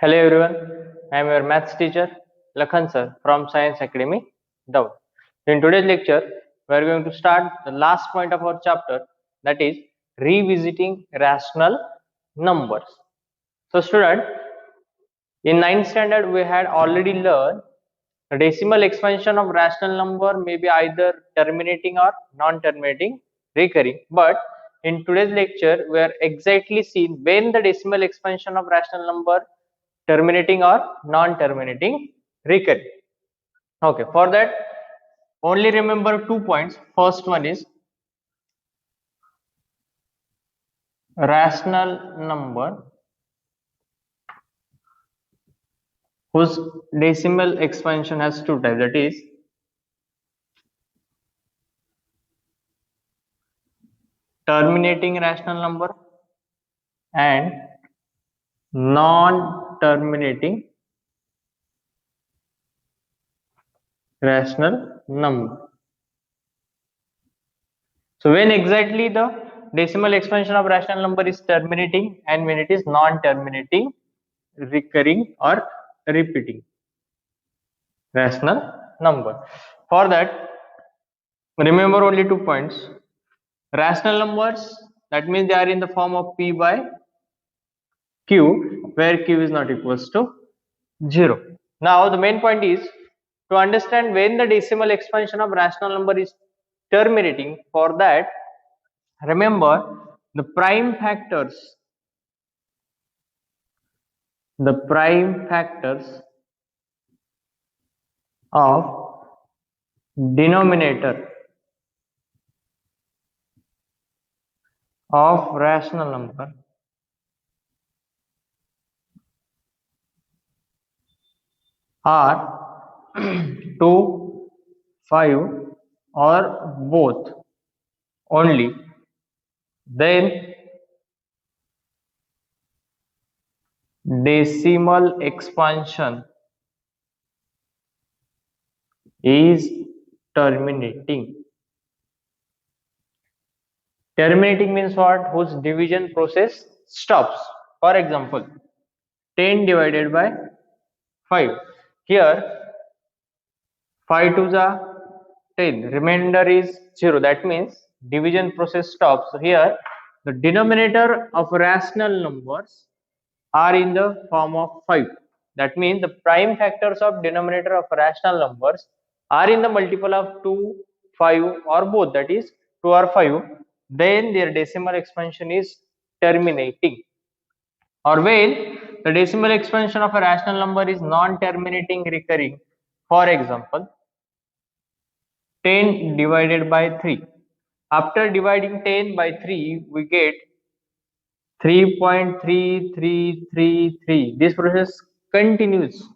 Hello everyone, I am your maths teacher Lakhan sir from Science Academy, Daud. In today's lecture, we are going to start the last point of our chapter, that is revisiting rational numbers. So student, in 9th standard we had already learned the decimal expansion of rational number may be either terminating or non-terminating recurring. But in today's lecture, we are exactly seen when the decimal expansion of rational number terminating or non-terminating recurring. Okay, for that only remember 2 points. First one is rational number whose decimal expansion has two types, that is terminating rational number and non-terminating rational number. So when exactly the decimal expansion of rational number is terminating and when it is non-terminating, recurring or repeating rational number. For that, remember only 2 points. Rational numbers, that means they are in the form of p by q, where q is not equals to 0. Now the main point is to understand when the decimal expansion of rational number is terminating. For that, remember the prime factors of denominator of rational number are 2, 5 or both only, then decimal expansion is terminating. Terminating means what? Whose division process stops. For example, 10 divided by 5. Here 5 to the 10, remainder is 0. That means division process stops. So here the denominator of rational numbers are in the form of 5. That means the prime factors of denominator of rational numbers are in the multiple of 2, 5 or both, that is 2 or 5. Then their decimal expansion is terminating. Or when the decimal expansion of a rational number is non-terminating recurring. For example, 10 divided by 3. After dividing 10 by 3, we get 3.3333. This process continues.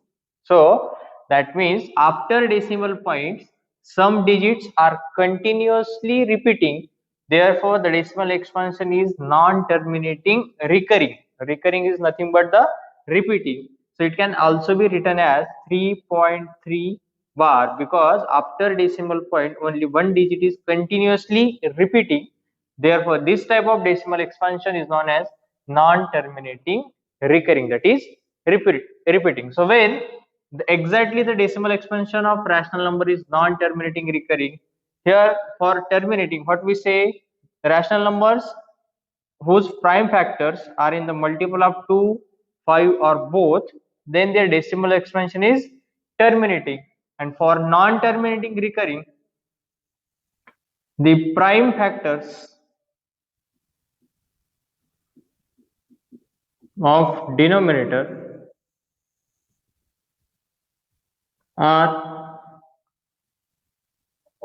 So that means after decimal points, some digits are continuously repeating. Therefore, the decimal expansion is non-terminating recurring. Recurring is nothing but the repeating. So it can also be written as 3.3 bar, because after decimal point only one digit is continuously repeating. Therefore, this type of decimal expansion is known as non-terminating recurring, that is repeating. So when exactly the decimal expansion of rational number is non-terminating recurring, here for terminating, what we say, rational numbers whose prime factors are in the multiple of 2, 5 or both, then their decimal expansion is terminating. And for non-terminating recurring, the prime factors of denominator are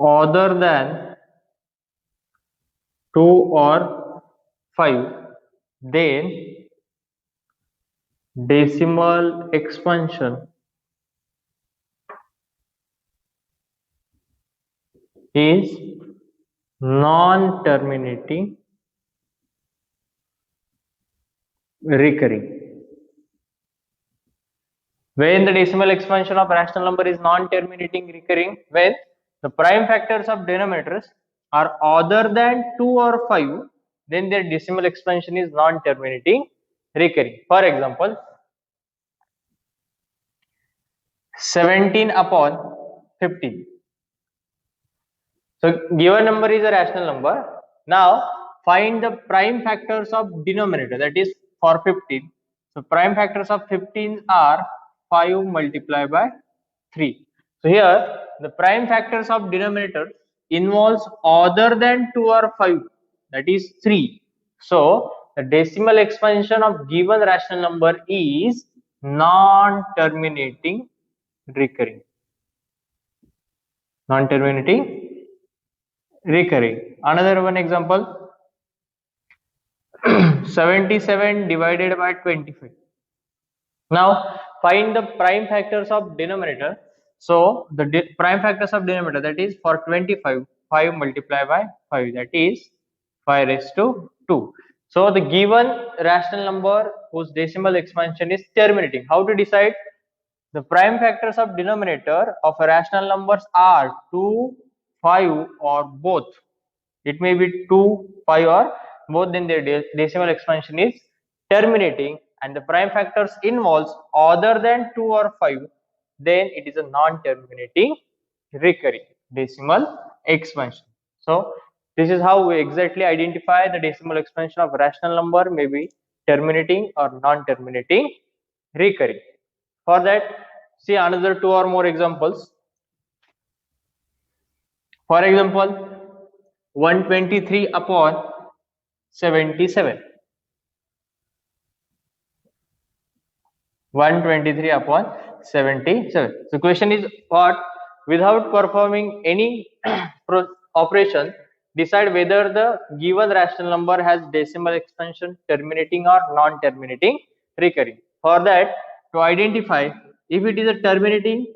other than 2 or 5, then decimal expansion is non-terminating recurring. When the decimal expansion of rational number is non-terminating recurring, when the prime factors of denominators are other than 2 or 5, then their decimal expansion is non-terminating recurring. For example, 17 upon 15. So given number is a rational number. Now find the prime factors of denominator, that is for 15. So prime factors of 15 are 5 multiplied by 3. So here the prime factors of denominator involves other than 2 or 5, that is 3. So the decimal expansion of given rational number is non-terminating recurring. Non-terminating recurring. Another one example, 77 divided by 25. Now find the prime factors of denominator. So the prime factors of denominator, that is for 25, 5 multiplied by 5, that is 5 raised to 2. So the given rational number whose decimal expansion is terminating. How to decide? The prime factors of denominator of a rational numbers are 2, 5 or both. It may be 2, 5 or both, then their decimal expansion is terminating, and the prime factors involves other than 2 or 5, then it is a non-terminating recurring decimal expansion. So this is how we exactly identify the decimal expansion of rational number may be terminating or non-terminating recurring. For that, see another 2 or more examples. For example, 123 upon 77. 123 upon 77. So question is what? Without performing any operation, decide whether the given rational number has decimal expansion terminating or non-terminating recurring. For that, to identify if it is a terminating,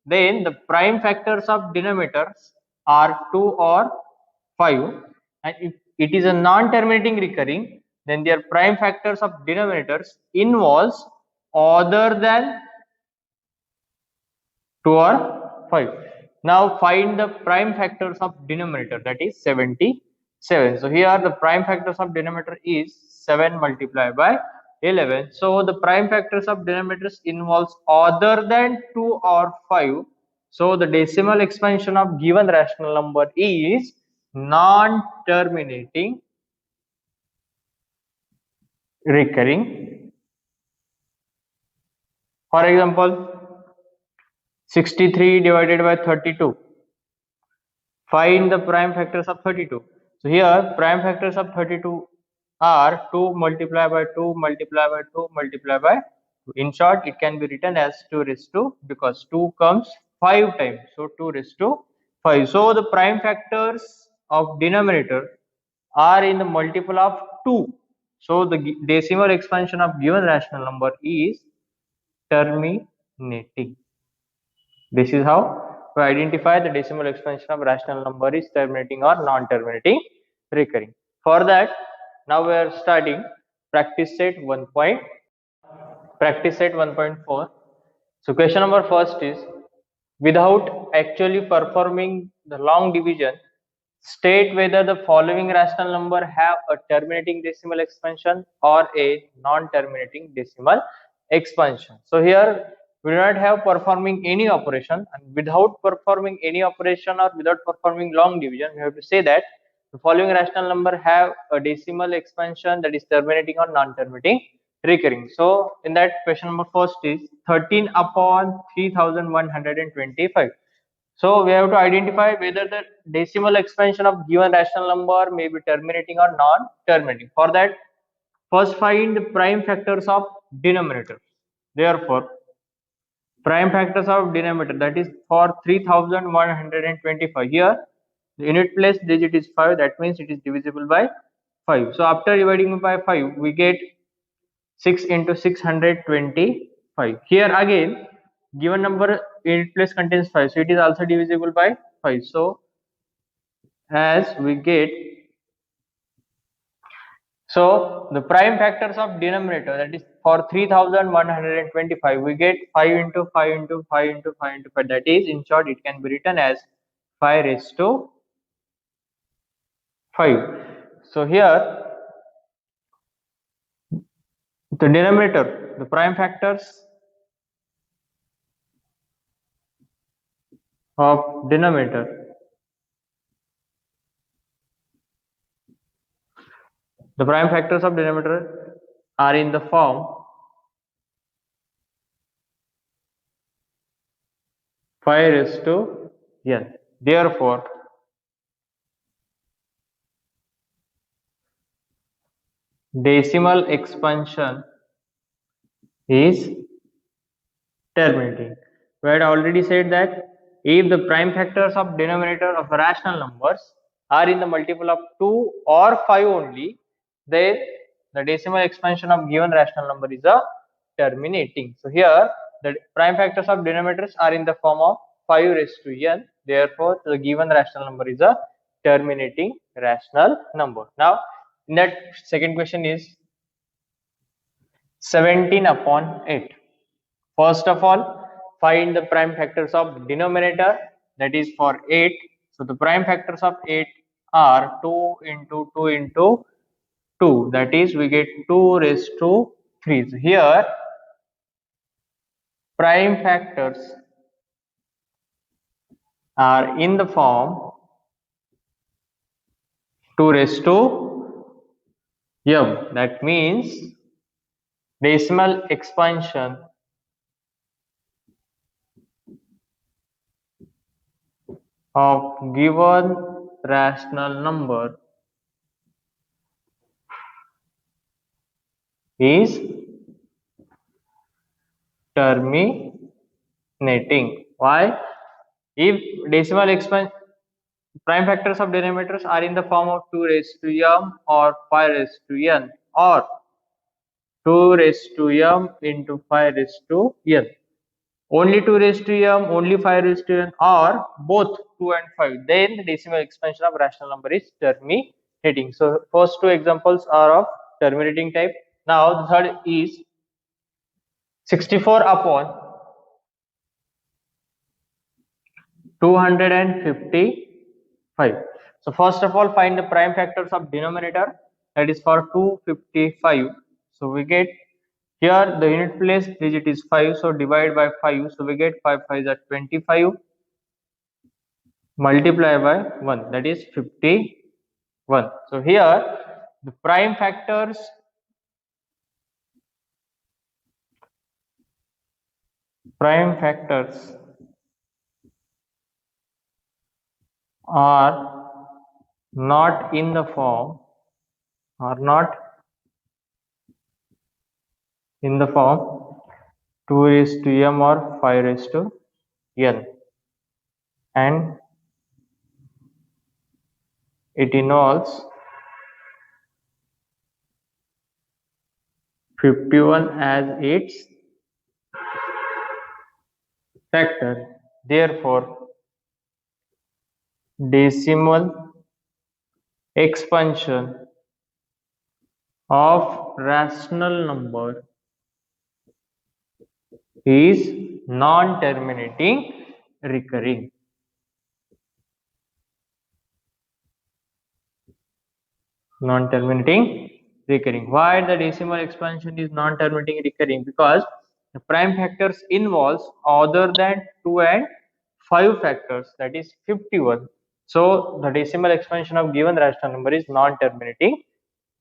then the prime factors of denominators are 2 or 5, and if it is a non-terminating recurring, then their prime factors of denominators involves other than 2 or 5. Now find the prime factors of denominator, that is 77. So here the prime factors of denominator is 7 multiplied by 11. So the prime factors of denominators involves other than 2 or 5. So the decimal expansion of given rational number is non-terminating recurring. For example, 63 divided by 32. Find the prime factors of 32. So here prime factors of 32 are 2 multiplied by 2 multiplied by 2 multiplied by 2. In short, it can be written as 2 raised to, because 2 comes 5 times. So 2 raised to 5. So the prime factors of denominator are in the multiple of 2. So the decimal expansion of given rational number is terminating. This is how we identify the decimal expansion of rational number is terminating or non-terminating recurring. For that, now we are starting practice set 1. Practice set 1.4. So question number first is, without actually performing the long division, state whether the following rational number have a terminating decimal expansion or a non-terminating decimal expansion. So here we do not have performing any operation, and without performing any operation or without performing long division, we have to say that the following rational number have a decimal expansion that is terminating or non-terminating recurring. So in that, question number first is 13 upon 3125. So we have to identify whether the decimal expansion of given rational number may be terminating or non-terminating. For that, first find the prime factors of denominator. Therefore, prime factors of denominator, that is for 3125. Here, the unit place digit is 5. That means it is divisible by 5. So after dividing by 5, we get 6 into 625. Here again, given number unit place contains 5, so it is also divisible by 5. So as we get, so the prime factors of denominator, that is for 3125, we get 5 into 5 into 5 into 5 into 5. That is, in short, it can be written as 5 raised to 5. So here the denominator, the prime factors of denominator. The prime factors of denominator are in the form 5 raised to n. Therefore, decimal expansion is terminating. We had already said that if the prime factors of denominator of rational numbers are in the multiple of 2 or 5 only, then the decimal expansion of given rational number is a terminating. So here the prime factors of denominators are in the form of 5 raised to n. Therefore, the given rational number is a terminating rational number. Now, that second question is 17 upon 8. First of all, find the prime factors of denominator, that is for 8. So the prime factors of 8 are 2 into 2 into 2, that is we get 2 raised to 3. So here prime factors are in the form 2 raised to m. That means decimal expansion of given rational number is terminating. Why? If decimal expansion prime factors of denominators are in the form of 2 raised to m or 5 raised to n or 2 raised to m into 5 raised to n. Only 2 raised to m, only 5 raised to n, or both 2 and 5, then the decimal expansion of rational number is terminating. So first two examples are of terminating type. Now the third is 64 upon 255. So first of all, find the prime factors of denominator, that is for 255. So we get here the unit place digit is 5, so divide by 5, so we get 5 5 is 25, multiply by 1, that is 51. So here the prime factors are not in the form, are not in the form 2 raised to m or 5 raised to n, and it involves 51 as its factor. Therefore, decimal expansion of rational number is non-terminating recurring. Non-terminating recurring. Why the decimal expansion is non-terminating recurring? Because the prime factors involves other than 2 and 5 factors, that is 51. So the decimal expansion of given rational number is non-terminating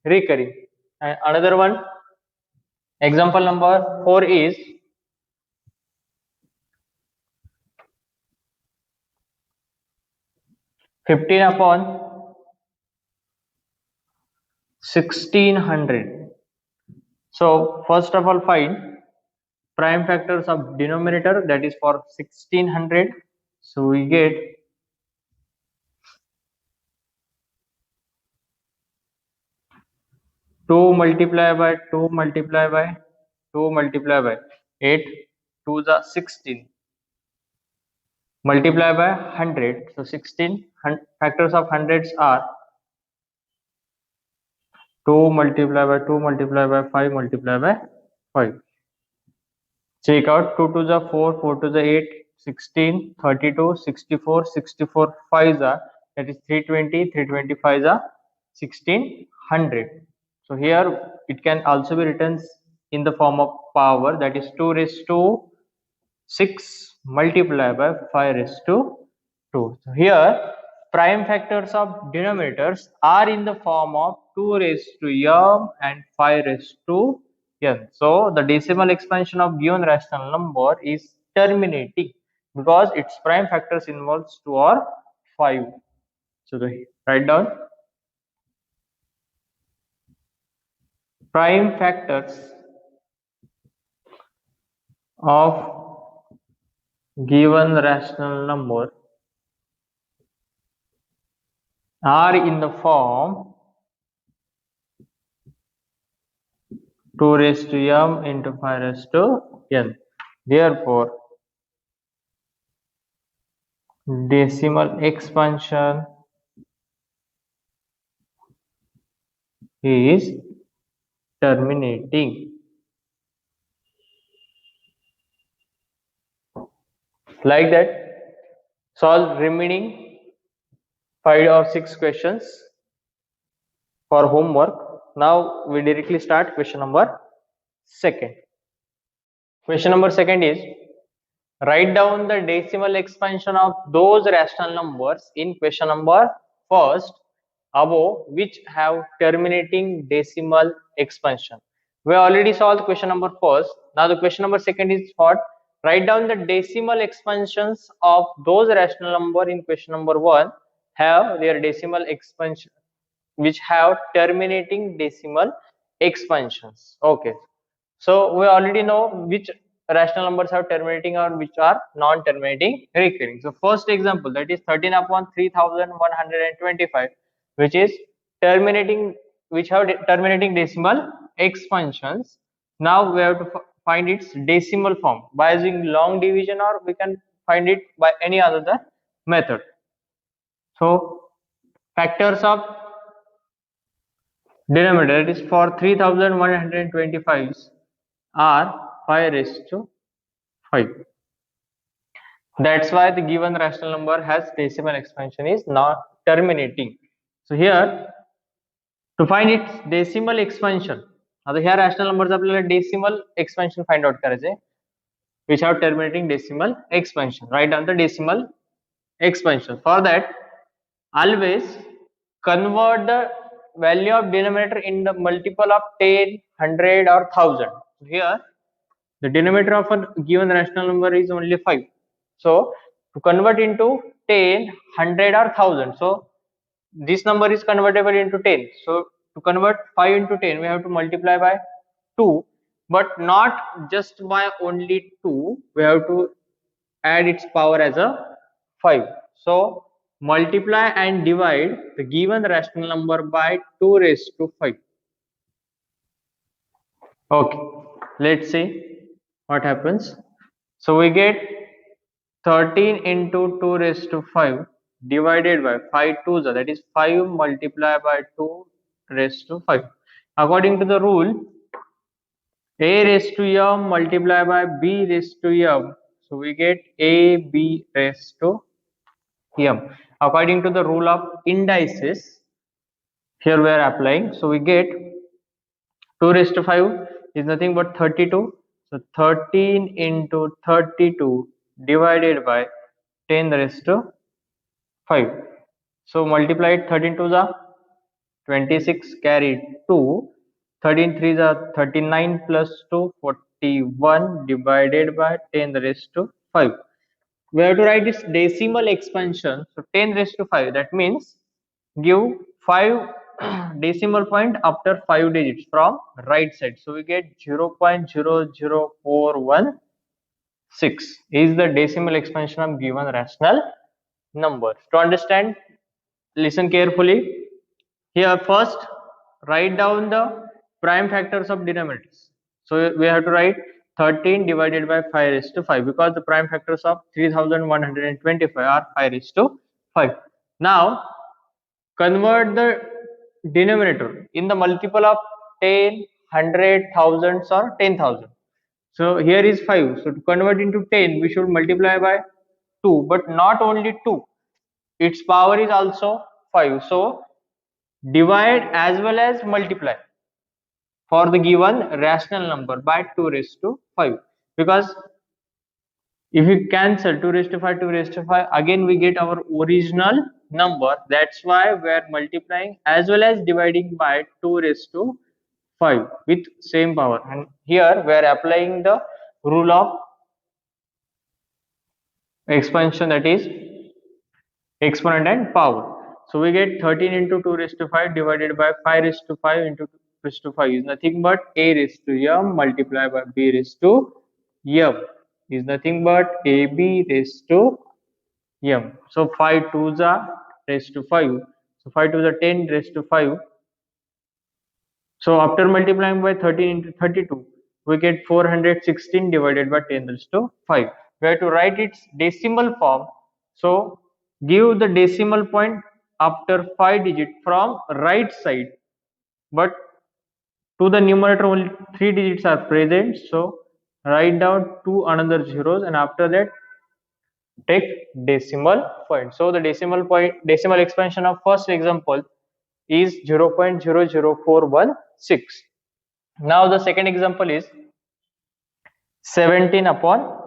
recurring. And another one, example number 4 is 15 upon 1600. So first of all, find prime factors of denominator, that is for 1600. So we get 2 multiply by 2 multiply by 2 multiply by 8, 2 is 16, multiply by 100. So 16 factors of hundreds are 2 multiply by 2 multiply by 5 multiply by 5. Check out 2 to the 4, 4 to the 8, 16, 32, 64, 64 5 are, that is 320, 325 is 1600. So here it can also be written in the form of power, that is 2 raised to 6 multiply by 5 raised to 2. So here prime factors of denominators are in the form of 2 raised to m and 5 raised to n. So the decimal expansion of given rational number is terminating because its prime factors involves 2 or 5. So write down prime factors of given rational number are in the form 2 raised to m into 5 raised to n. Therefore, decimal expansion is terminating. Like that, solve remaining 5 or 6 questions for homework. Now we directly start question number second. Question number second is write down the decimal expansion of those rational numbers in question number first above which have terminating decimal expansion. We already solved question number first. Now the question number second is what? Write down the decimal expansions of those rational number in question number one have their decimal expansion which have terminating decimal expansions. Okay. So we already know which rational numbers have terminating or which are non-terminating recurring. So first example, that is 13 upon 3125, which is terminating, which have terminating decimal expansions. Now we have to find its decimal form by using long division, or we can find it by any other method. So factors of denominator, that is for 3125 are 5 raised to 5. That's why the given rational number has decimal expansion is not terminating. So here to find its decimal expansion, आता ह्या rational numbers आपल्याला decimal expansion find out करायचे which have terminating decimal expansion. Write down the decimal expansion. For that, always convert the value of denominator in the multiple of 10, 100 or 1000. Here the denominator of a given rational number is only 5. So to convert into 10, 100 or 1000. So this number is convertible into 10. So to convert 5 into 10, we have to multiply by 2, but not just by only 2. We have to add its power as a 5. So multiply and divide the given rational number by 2 raised to 5. Okay, let's see what happens. So we get 13 into 2 raised to 5 divided by 5 twos, that is 5 multiplied by 2 raised to 5. According to the rule, a raised to m multiplied by b raised to m. So we get ab raised to m. According to the rule of indices, here we are applying. So we get 2 raised to 5 is nothing but 32. So 13 into 32 divided by 10 raised to 5. So multiply it, 13 to the 26 carry 2, 13 3 the 39 plus 2 41 divided by 10 raised to 5. We have to write this decimal expansion. So 10 raised to 5, that means give 5 decimal point after 5 digits from right side. So we get 0.00416 is the decimal expansion of given rational number. To understand, listen carefully. Here first write down the prime factors of denominators. So we have to write 13 divided by 5 raised to 5 because the prime factors of 3125 are 5 raised to 5. Now convert the denominator in the multiple of 10, 100, thousands or 10,000. So here is 5. So to convert into 10, we should multiply by 2, but not only 2. Its power is also 5. So divide as well as multiply for the given rational number by 2 raised to 5, because If we cancel 2 raised to 5, 2 raised to 5, again we get our original number. That's why we are multiplying as well as dividing by 2 raised to 5 with same power. And here we are applying the rule of expansion, that is exponent and power. So we get 13 into 2 raised to 5 divided by 5 raised to 5 into 2 raised to 5 is nothing but a raised to m multiplied by b raised to m is nothing but ab raised to m. So 5 twos are raised to 5. So 5 twos are 10 raised to 5. So after multiplying by 13 into 32, we get 416 divided by 10 raised to 5. We have to write its decimal form. So give the decimal point after 5 digit from right side, but to the numerator only 3 digits are present. So write down 2 another zeros, and after that take decimal point. So the decimal expansion of first example is 0.00416. Now the second example is 17 upon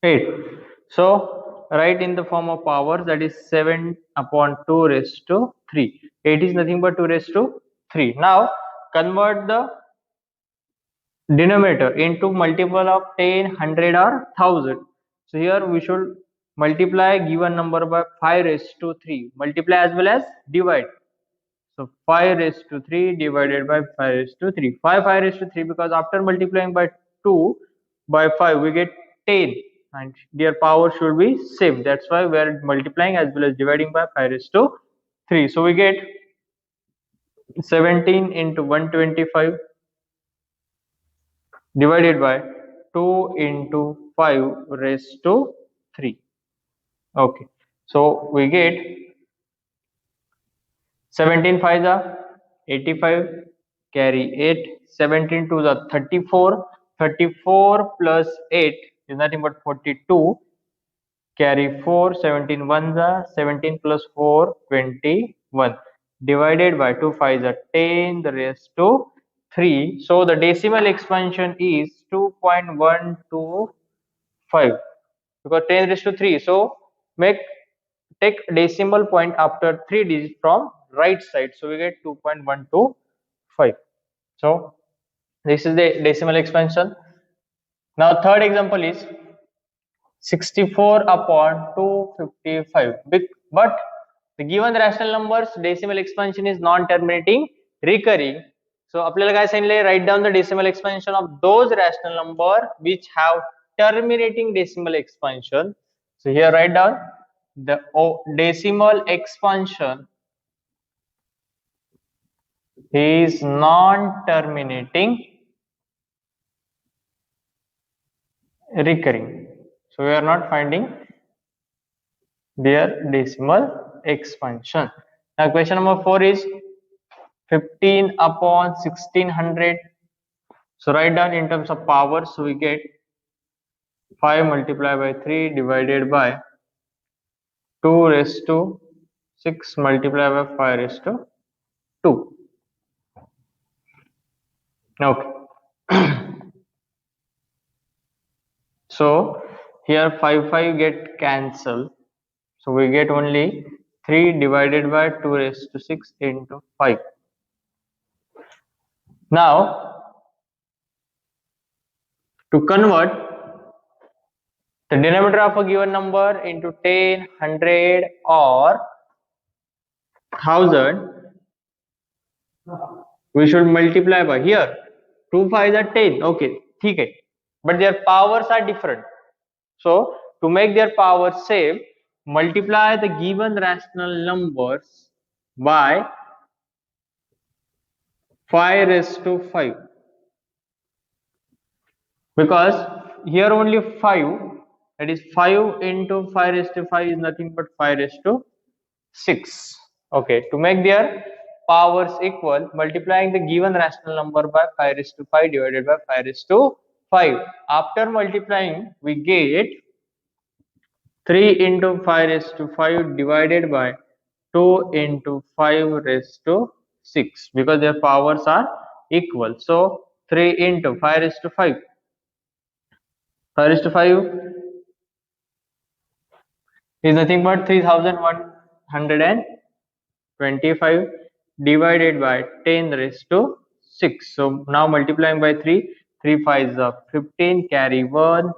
8. So write in the form of power, that is 7 upon 2 raised to 3. 8 is nothing but 2 raised to 3. Now convert the denominator into multiple of 10, 100 or 1000. So here we should multiply given number by 5 raised to 3. Multiply as well as divide. So 5 raised to 3 divided by 5 raised to 3. 5 raised to 3, because after multiplying by 2 by 5 we get 10 and their power should be same. That's why we are multiplying as well as dividing by 5 raised to 3. So we get 17 into 125 divided by 2 into 5 raised to 3. Okay, so we get 17 5 are 85, carry 8, 17 2 are 34, 34 plus 8 is nothing but 42, carry 4, 17 1s are 17 plus 4 21, divided by 2 5s are 10 the raised to 3. So the decimal expansion is 2.125, because 10 raised to 3. So take decimal point after 3 digits from right side. So we get 2.125. So this is the decimal expansion. Now third example is 64 upon 255. But the given rational numbers decimal expansion is non-terminating recurring. So आपल्याला काय सांगितले, write down the decimal expansion of those rational number which have terminating decimal expansion. So here write down the decimal expansion is non-terminating recurring. So we are not finding their decimal expansion. Now question number 4 is 15 upon 1600. So write down in terms of power. So we get 5 multiplied by 3 divided by 2 raised to 6 multiplied by 5 raised to 2. Okay. So here 5 get cancelled. So we get only 3 divided by 2 raised to 6 into 5. Now to convert the denominator of a given number into 10, 100 or 1000, we should multiply by, here 2 5 are 10. Okay, ठीक है, but their powers are different. So to make their power same, multiply the given rational numbers by 5 raised to 5, because here only 5, that is 5 into 5 raised to 5 is nothing but 5 raised to 6. Okay, to make their powers equal, multiplying the given rational number by 5 raised to 5 divided by 5 raised to 5. After multiplying, we get 3 into 5 raised to 5 divided by 2 into 5 raised to 6, because their powers are equal. So 3 into 5 raised to 5 5 is to 5 is nothing but 3125 divided by 10 raised to 6. So now multiplying by 3, 3 5 is 15, carry 1,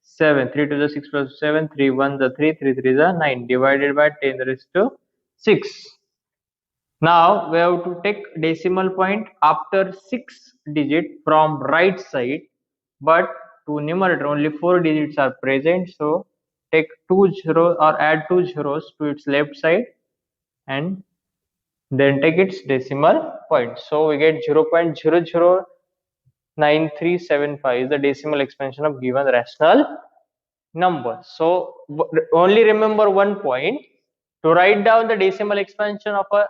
7, 3 to the 6 plus 7, 3 1 the 3, 3 3 is 9 divided by 10 raised to 6. Now we have to take decimal point after 6 digit from right side, but to numerator only 4 digits are present. So take 2 zeros or add 2 zeros to its left side and then take its decimal point. So we get 0.009375 is the decimal expansion of given rational number. So only remember one point: to write down the decimal expansion of a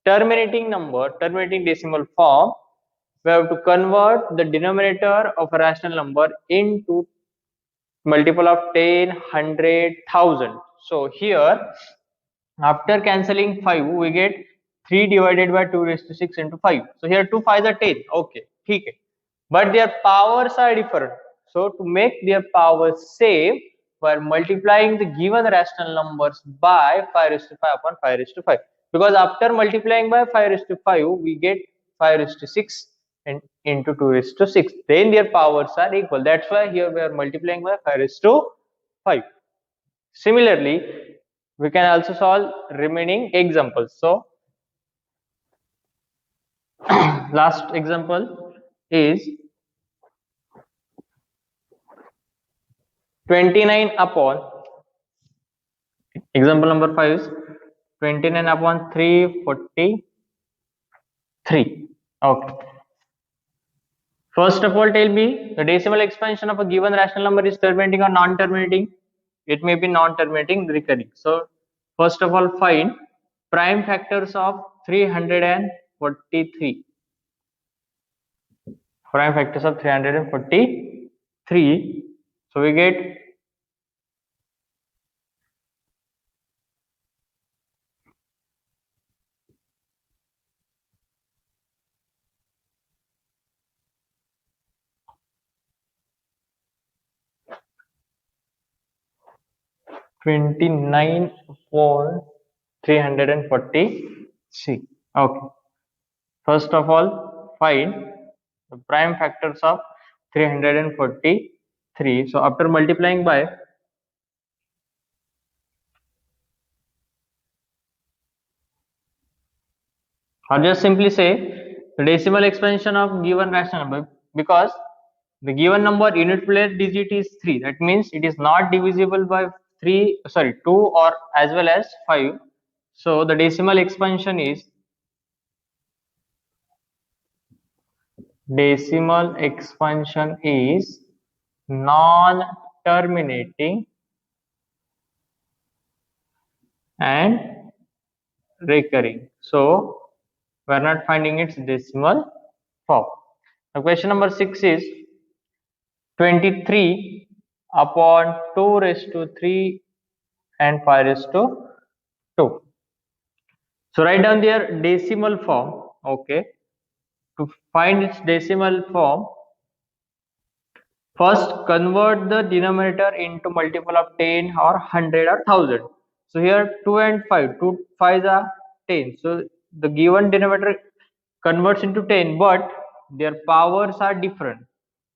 terminating number, terminating decimal form, we have to convert the denominator of a rational number into multiple of 10, 100, 1000. So here, after cancelling 5, we get 3 divided by 2 raised to 6 into 5. So here 2 5 are 10. Okay, okay. But their powers are different. So to make their powers same, we are multiplying the given rational numbers by 5 raised to 5 upon 5 raised to 5. Because after multiplying by 5 raised to 5, we get 5 raised to 6 and into 2 raised to 6. Then their powers are equal. That's why here we are multiplying by 5 raised to 5. Similarly, we can also solve remaining examples. So last example is 29 upon, example number 5 is 29 upon 343. Okay. First of all, tell me the decimal expansion of a given rational number is terminating or non-terminating. It may be non-terminating, recurring. So first of all, find prime factors of 343. Prime factors of 343. So we get 29 upon 343. Okay. First of all, find the prime factors of 343. So after multiplying by, or just simply say the decimal expansion of given rational number, because the given number unit place digit is 3. That means it is not divisible by 2 or as well as 5. So the decimal expansion is non-terminating and recurring. So we are not finding its decimal form. Now question number 6 is 23 upon 2 raised to 3 and 5 raised to 2. So write down their decimal form. Okay. To find its decimal form, first convert the denominator into multiple of 10 or 100 or 1000. So here 2 and 5, 2 5s are 10. So the given denominator converts into 10, but their powers are different.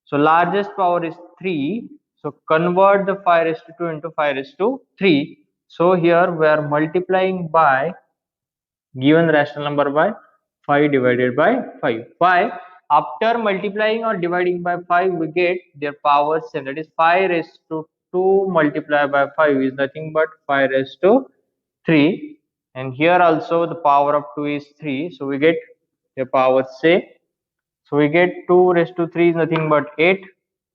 So largest power is 3. So convert the 5 raised to 2 into 5 raised to 3. So here we are multiplying by given rational number by 5 divided by 5. Why? After multiplying or dividing by 5, we get their power same. That is 5 raised to 2 multiplied by 5 is nothing but 5 raised to 3. And here also the power of 2 is 3. So we get their power same. So we get 2 raised to 3 is nothing but 8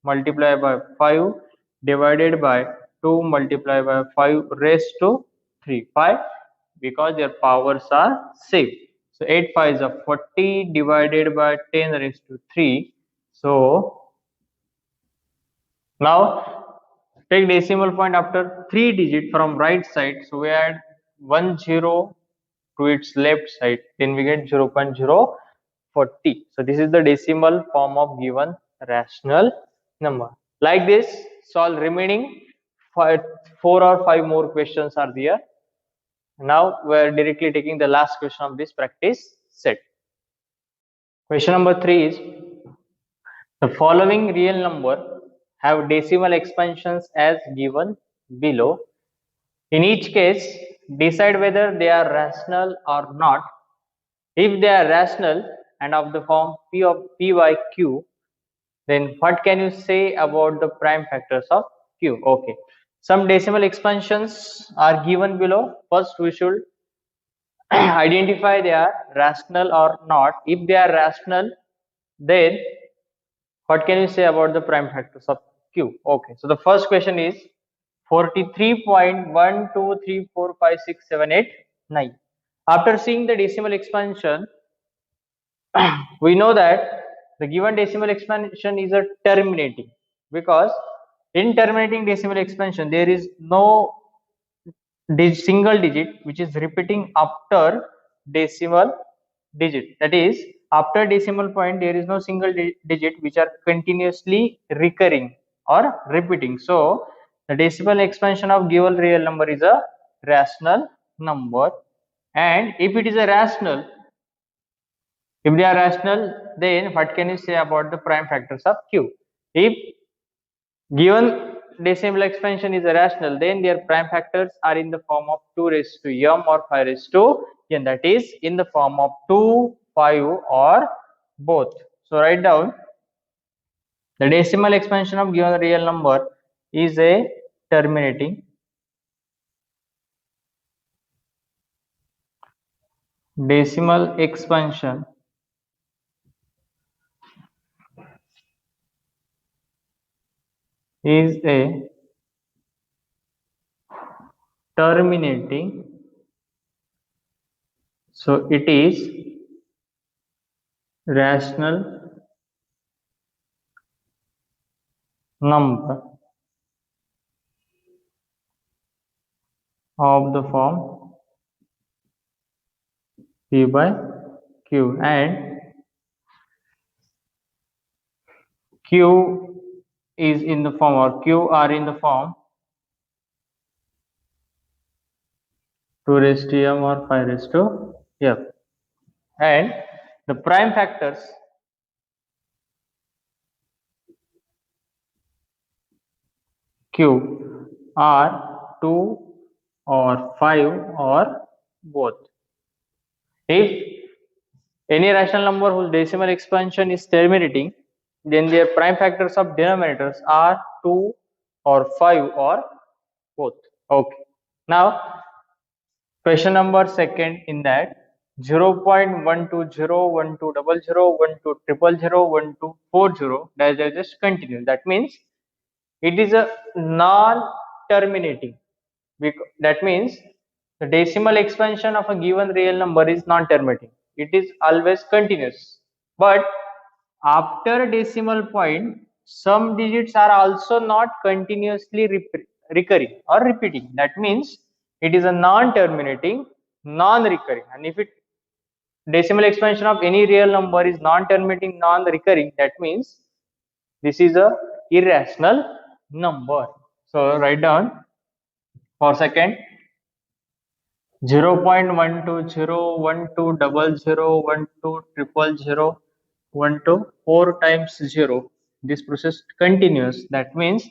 multiplied by 5 divided by 2 multiplied by 5 raised to 3. 5, because their powers are same. So 8 5 is 40 divided by 10 raised to 3. So now take decimal point after 3 digit from right side. So we add 1 0 to its left side. Then we get 0.040. So this is the decimal form of given rational number. Like this, solve remaining five, 4 or 5 more questions are there. Now we are directly taking the last question of this practice set. Question number 3 is, the following real number have decimal expansions as given below. In each case, decide whether they are rational or not. If they are rational and of the form p of p by q, then what can you say about the prime factors of q? Okay, some decimal expansions are given below. First, we should identify they are rational or not. If they are rational, then what can you say about the prime factors of q? Okay, so the first question is 43.123456789. After seeing the decimal expansion, we know that the given decimal expansion is a terminating, because in terminating decimal expansion there is no single digit which is repeating after decimal digit. That is, after decimal point there is no single digit which are continuously recurring or repeating. So the decimal expansion of given real number is a rational number. And if it is a rational, if they are rational, then what can you say about the prime factors of q? If given decimal expansion is a rational, then their prime factors are in the form of 2 raised to m or 5 raised to n, that is in the form of 2, 5 or both. So write down, the decimal expansion of given real number is a terminating decimal expansion is a terminating, so it is rational number of the form p by q, and q is in the form, or q are in the form 2 raised to m or 5 raised to f, and the prime factors q are 2 or 5 or both. If any rational number whose decimal expansion is terminating, then their prime factors of denominators are 2 or 5 or both. Okay, now question number second, in that 0.120120012001240 dash just continue. That means it is a non-terminating. That means the decimal expansion of a given real number is non-terminating. It is always continuous. But after decimal point, some digits are also not continuously recurring or repeating. That means it is a non-terminating, non-recurring. And if it decimal expansion of any real number is non-terminating, non-recurring, that means this is a irrational number. So write down for second, 0.1201200120012 4 times 0. This process continuous. That means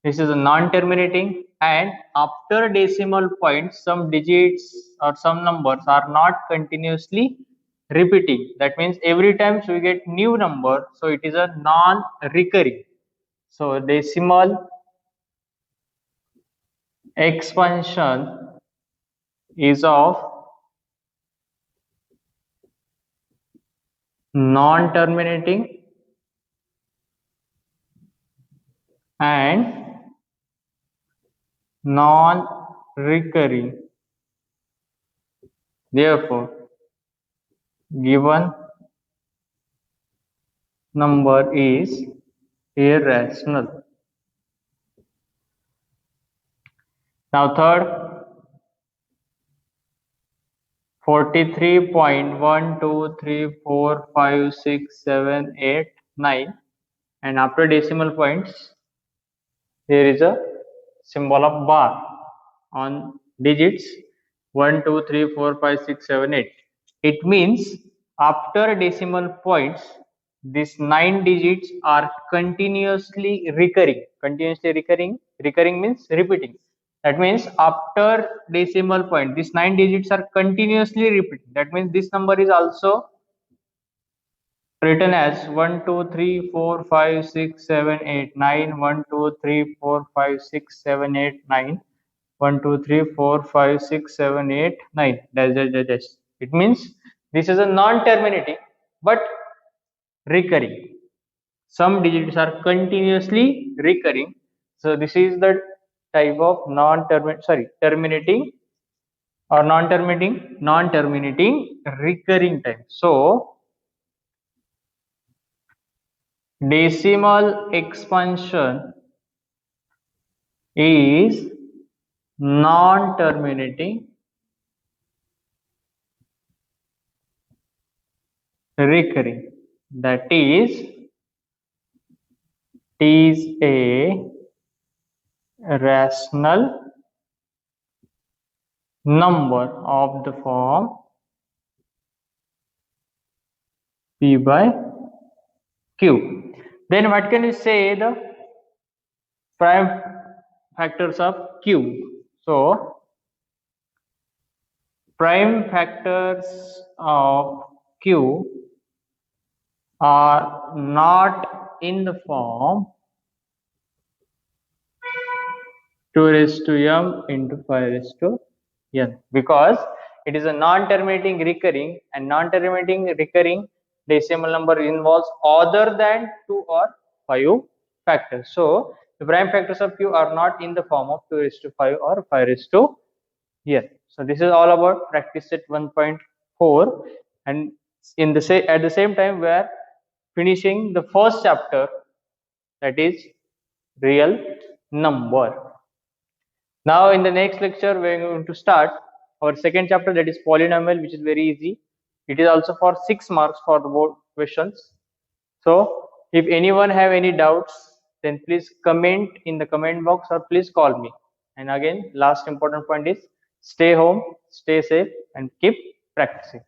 this is a non-terminating, and after decimal point some digits or some numbers are not continuously repeating. That means every time we get new number, so it is a non-recurring. So decimal expansion is of non-terminating and non-recurring. Therefore, given number is irrational. Now third, 43.123456789, and after decimal points Here is a symbol of bar on digits 1, 2, 3, 4, 5, 6, 7, 8. It means after decimal points, these 9 digits are continuously recurring. Continuously recurring, recurring means repeating. That means after decimal point, these 9 digits are continuously repeating. That means this number is also written as 1, 2, 3, 4, 5, 6, 7, 8, 9, 1, 2, 3, 4, 5, 6, 7, 8, 9, 1, 2, 3, 4, 5, 6, 7, 8, 9. Dash, dash, dash, dash. It means this is a non-terminating but recurring. Some digits are continuously recurring. So this is the type of terminating or non-terminating recurring type. So decimal expansion is non-terminating recurring. That is, it is a rational number of the form P by Q. Then what can you say the prime factors of Q? So prime factors of Q are not in the form 2 raised to m into 5 raised to n, because it is a non-terminating recurring, and non-terminating recurring decimal number involves other than 2 or 5 factors. So the prime factors of Q are not in the form of 2 raised to 5 or 5 raised to n. So this is all about practice set 1.4, and at the same time we are finishing the first chapter, that is real number. Now in the next lecture we are going to start our second chapter, that is polynomial, which is very easy. It is also for 6 marks for the board questions. So if anyone have any doubts, then please comment in the comment box or please call me. And again, last important point is stay home, stay safe and keep practicing.